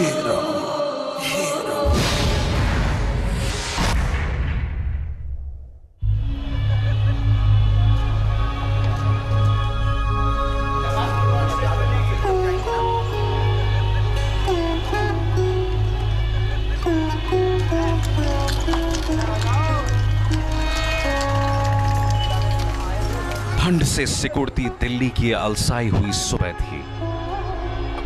Hero hero. ठंड से सिकुड़ती दिल्ली की अलसाई हुई सुबह थी।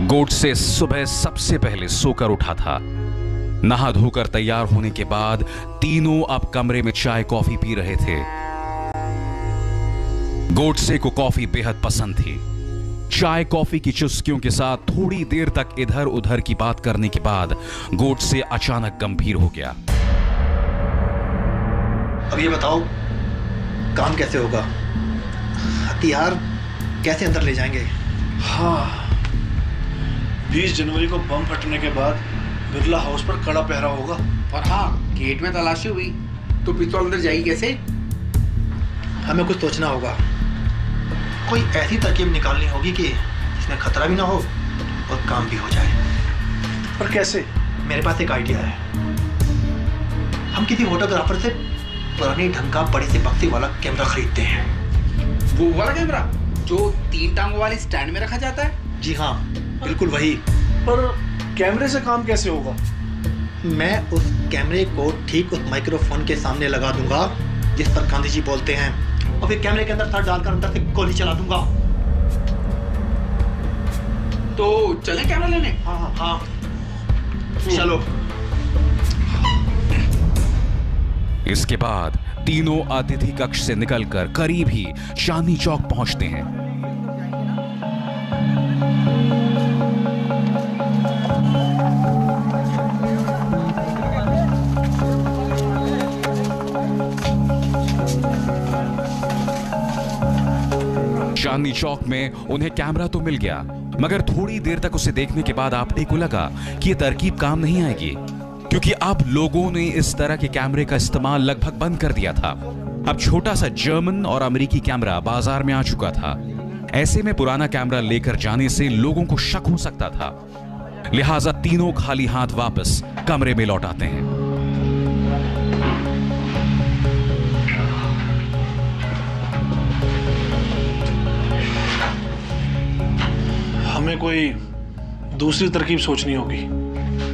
गोडसे सुबह सबसे पहले सोकर उठा था। नहा धोकर तैयार होने के बाद तीनों अब कमरे में चाय कॉफी पी रहे थे। गोडसे को कॉफी बेहद पसंद थी। चाय कॉफी की चुस्कियों के साथ थोड़ी देर तक इधर उधर की बात करने के बाद गोडसे अचानक गंभीर हो गया। अब ये बताओ, काम कैसे होगा? हथियार कैसे अंदर ले जाएंगे? हाँ, 20 जनवरी को बम फटने के बाद बिरला हाउस पर कड़ा पहरा होगा। और हाँ, गेट में तलाशी हुई तो पिस्तौल अंदर जाएगी कैसे? हमें कुछ सोचना होगा। कोई ऐसी तरकीब निकालनी होगी कि जिसमें खतरा भी ना हो और काम भी हो जाए। पर कैसे? मेरे पास एक आइडिया है। हम किसी फोटोग्राफर से पुरानी ढंग का बड़ी सी बक्सी वाला कैमरा खरीदते हैं। वो वाला कैमरा जो 3 टांगों वाली स्टैंड में रखा जाता है? जी हाँ, बिल्कुल वही। पर कैमरे से काम कैसे होगा? मैं उस कैमरे को ठीक उस माइक्रोफोन के सामने लगा दूंगा जिस पर गांधी जी बोलते हैं, और फिर कैमरे के अंदर सर डालकर अंदर से गोली चला दूंगा। तो चलें कैमरा लेने? हाँ हाँ हाँ, चलो। इसके बाद तीनों अतिथि कक्ष से निकलकर करीब ही चांदनी चौक पहुंचते हैं। चांदनी चौक में उन्हें कैमरा तो मिल गया, मगर थोड़ी देर तक उसे देखने के बाद आपटे को लगा कि यह तरकीब काम नहीं आएगी, क्योंकि अब लोगों ने इस तरह के कैमरे का इस्तेमाल लगभग बंद कर दिया था। अब छोटा सा जर्मन और अमेरिकी कैमरा बाजार में आ चुका था। ऐसे में पुराना कैमरा लेकर जाने से लोगों को शक हो सकता था। लिहाजा तीनों खाली हाथ वापस कमरे में लौट आते हैं। हमें कोई दूसरी तरकीब सोचनी होगी।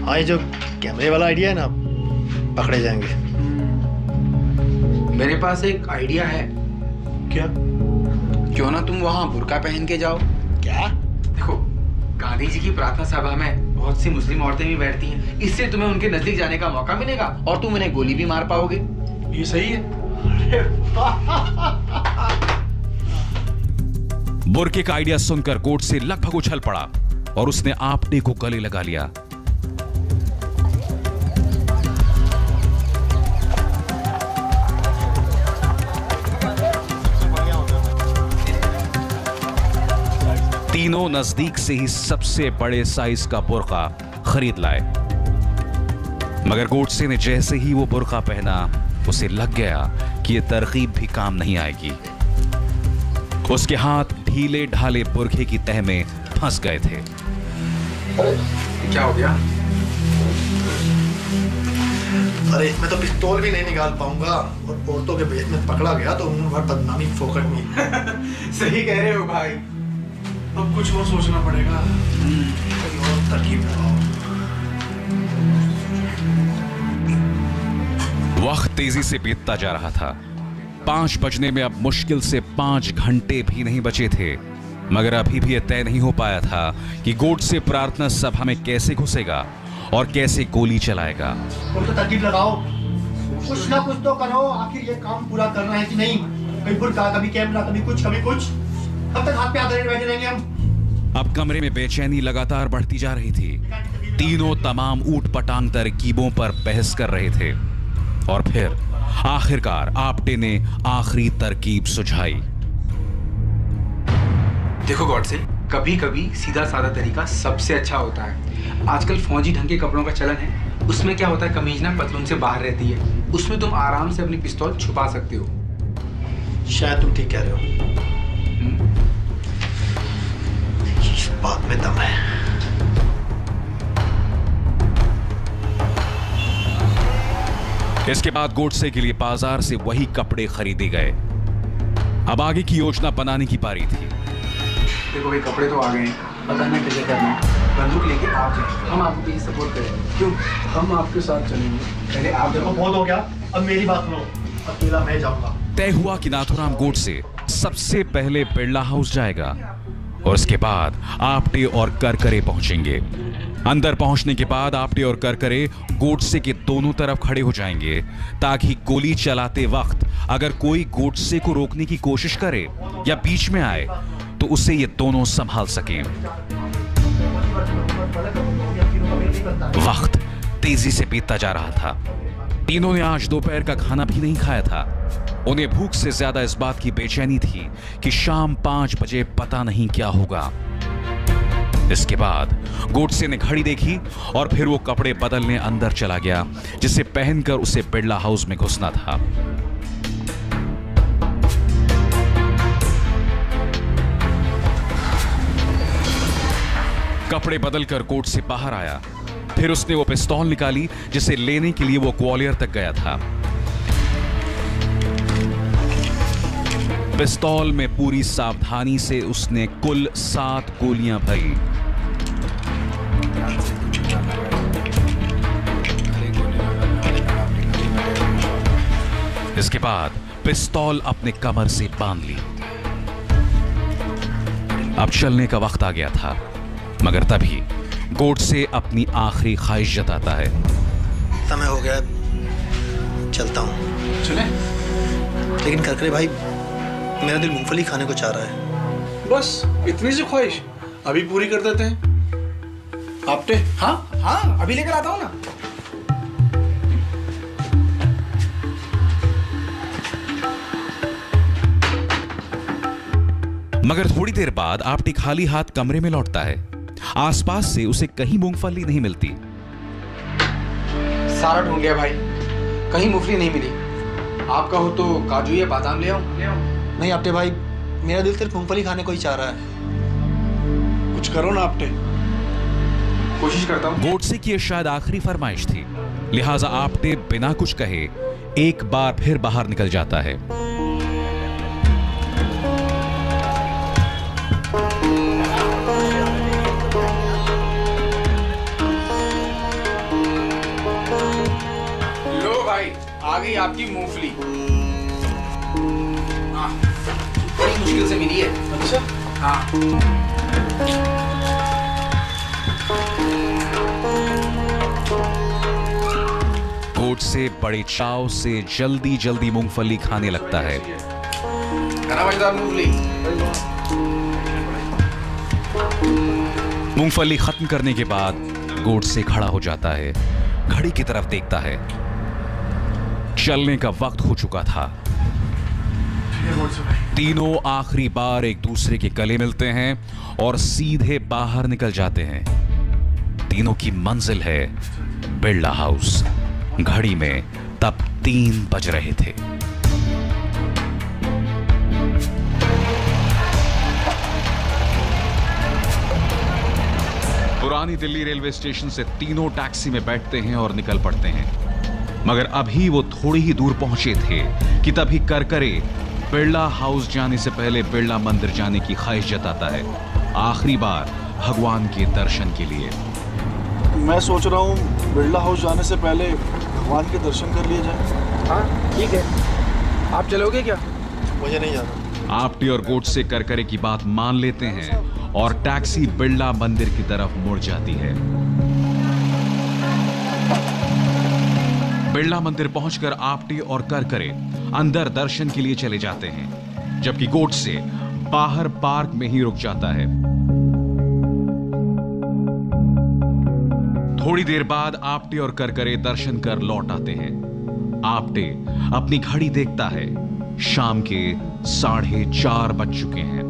हाँ, ये जो कैमरे वाला आइडिया है ना, पकड़े जाएंगे। मेरे पास एक आइडिया है। क्या? क्यों ना तुम वहां बुर्का पहन के जाओ? क्या? देखो, गांधी जी की प्रार्थना सभा में बहुत सी मुस्लिम औरतें भी बैठती हैं। इससे तुम्हें उनके नजदीक जाने का मौका मिलेगा और तुम उन्हें गोली भी मार पाओगे। ये सही है। बुर्के का आइडिया सुनकर गोडसे लगभग उछल पड़ा और उसने आपटे को गले लगा लिया। तीनों नजदीक से ही सबसे बड़े साइज का बुर्का खरीद लाए, मगर गोडसे ने जैसे ही वो बुर्का पहना उसे लग गया कि यह तरकीब भी काम नहीं आएगी। उसके हाथ ढीले ढाले बुर्के की तह में फंस गए थे। क्या हो गया? अरे इसमें तो पिस्तौल भी नहीं निकाल पाऊंगा, और औरतों के बेस में पकड़ा गया तो उम्र भर बदनामी फोकट में। सही कह रहे हो भाई। अब कुछ और सोचना पड़ेगा। कोई और तरकीब लगाओ। वक्त तेजी से बीतता जा रहा था। 5 बजने में अब मुश्किल से 5 घंटे भी नहीं बचे थे, मगर अभी भी यह तय नहीं हो पाया था कि गोडसे प्रार्थना सभा में कैसे घुसेगा और कैसे गोली चलाएगा। तुम तो तरकीब लगाओ, कुछ ना कुछ तो करो। आखिर ये काम पूरा करना है कि नहीं? कभी बुर्का, कभी कैमरा, कभी कुछ कभी कुछ। कब तक हाथ पे हाथ बैठे रहेंगे हम? अब कमरे में बेचैनी लगातार बढ़ती जा रही थी। तीनों तमाम ऊट पटांग तरकीबों पर बहस कर रहे थे और फिर आखिरकार आपटे ने आखिरी तरकीब सुझाई। देखो गॉडसे, कभी कभी सीधा साधा तरीका सबसे अच्छा होता है। आजकल फौजी ढंग के कपड़ों का चलन है। उसमें क्या होता है, कमीज ना पतलून से बाहर रहती है, उसमें तुम आराम से अपनी पिस्तौल छुपा सकते हो। शायद तुम ठीक कह रहे हो। इस बात में दम है। इसके बाद गोडसे के लिए बाजार से वही कपड़े खरीदे गए। अब आगे की योजना बनाने की पारी थी। देखो भाई, कपड़े तो आ गए हैं, पता नहीं कैसे करना है। बंदूक लेके आप जाए, हम आपको पीछे सपोर्ट करेंगे। क्यों? हम आपके साथ चलेंगे। पहले आप देखो बहुत हो गया, अब मेरी बात सुनो, अकेला मैं जाऊंगा। तय हुआ कि नाथुराम गोडसे सबसे पहले बिरला हाउस जाएगा और उसके बाद आपटे और करकरे पहुंचेंगे। अंदर पहुंचने के बाद आपटे और करकरे गोडसे के दोनों तरफ खड़े हो जाएंगे ताकि गोली चलाते वक्त अगर कोई गोडसे को रोकने की कोशिश करे या बीच में आए तो उसे ये दोनों संभाल सकें। वक्त तेजी से बीतता जा रहा था। तीनों ने आज दोपहर का खाना भी नहीं खाया था। उन्हें भूख से ज्यादा इस बात की बेचैनी थी कि शाम 5 बजे पता नहीं क्या होगा। इसके बाद गोडसे ने घड़ी देखी और फिर वो कपड़े बदलने अंदर चला गया जिसे पहनकर उसे बिरला हाउस में घुसना था। कपड़े बदलकर गोडसे बाहर आया। फिर उसने वो पिस्तौल निकाली जिसे लेने के लिए वो ग्वालियर तक गया था। पिस्तौल में पूरी सावधानी से उसने कुल 7 गोलियां भरी। इसके बाद पिस्तौल अपने कमर से बांध ली। अब चलने का वक्त आ गया था, मगर तभी गोडसे अपनी आखिरी ख्वाहिश जताता है। समय हो गया, चलता हूँ। चले? लेकिन करकरे भाई, मेरा दिल मूंगफली खाने को चाह रहा है। बस इतनी सी ख्वाहिश अभी पूरी कर देते हैं। आपटे? हाँ, अभी लेकर आता हूँ ना। मगर थोड़ी देर बाद आपटे खाली हाथ कमरे में लौटता है। आसपास से उसे कहीं मूंगफली नहीं मिलती। सारा ढूंढ लिया भाई, कहीं मूंगफली नहीं मिली। आप कहो तो काजू या बादाम ले आऊं? नहीं आपटे भाई, मेरा दिल सिर्फ मूंगफली खाने को ही चाह रहा है। कुछ करो ना आपटे। कोशिश करता हूं। गोडसे की यह शायद आखिरी फरमाइश थी, लिहाजा आपटे बिना कुछ कहे एक बार फिर बाहर निकल जाता है। आ गई आपकी मूंगफली। बड़ी मुश्किल से मिली है। अच्छा? हाँ। गोडसे बड़े चाव से जल्दी जल्दी मूंगफली खाने लगता है। खाना मजेदार मूंगफली। मूंगफली खत्म करने के बाद गोडसे खड़ा हो जाता है, घड़ी की तरफ देखता है। चलने का वक्त हो चुका था। तीनों आखिरी बार एक दूसरे के गले मिलते हैं और सीधे बाहर निकल जाते हैं। तीनों की मंजिल है बिरला हाउस। घड़ी में तब 3 बज रहे थे। पुरानी दिल्ली रेलवे स्टेशन से तीनों टैक्सी में बैठते हैं और निकल पड़ते हैं। मगर अभी वो थोड़ी ही दूर पहुंचे थे कि तभी करकरे बिरला हाउस जाने से पहले बिरला मंदिर जाने की ख्वाहिश जताता है, आखिरी बार भगवान के दर्शन के लिए। मैं सोच रहा हूँ बिरला हाउस जाने से पहले भगवान के दर्शन कर लिए जाए। हाँ ठीक है, आप चलोगे क्या? मुझे नहीं जाना। आपटे और गोडसे करकरे की बात मान लेते हैं और टैक्सी बिरला मंदिर की तरफ मुड़ जाती है। बिरला मंदिर पहुंचकर आपटे और करकरे अंदर दर्शन के लिए चले जाते हैं, जबकि गोडसे बाहर पार्क में ही रुक जाता है। थोड़ी देर बाद आपटे और करकरे दर्शन कर लौट आते हैं। आपटे अपनी घड़ी देखता है, शाम के 4:30 बज चुके हैं।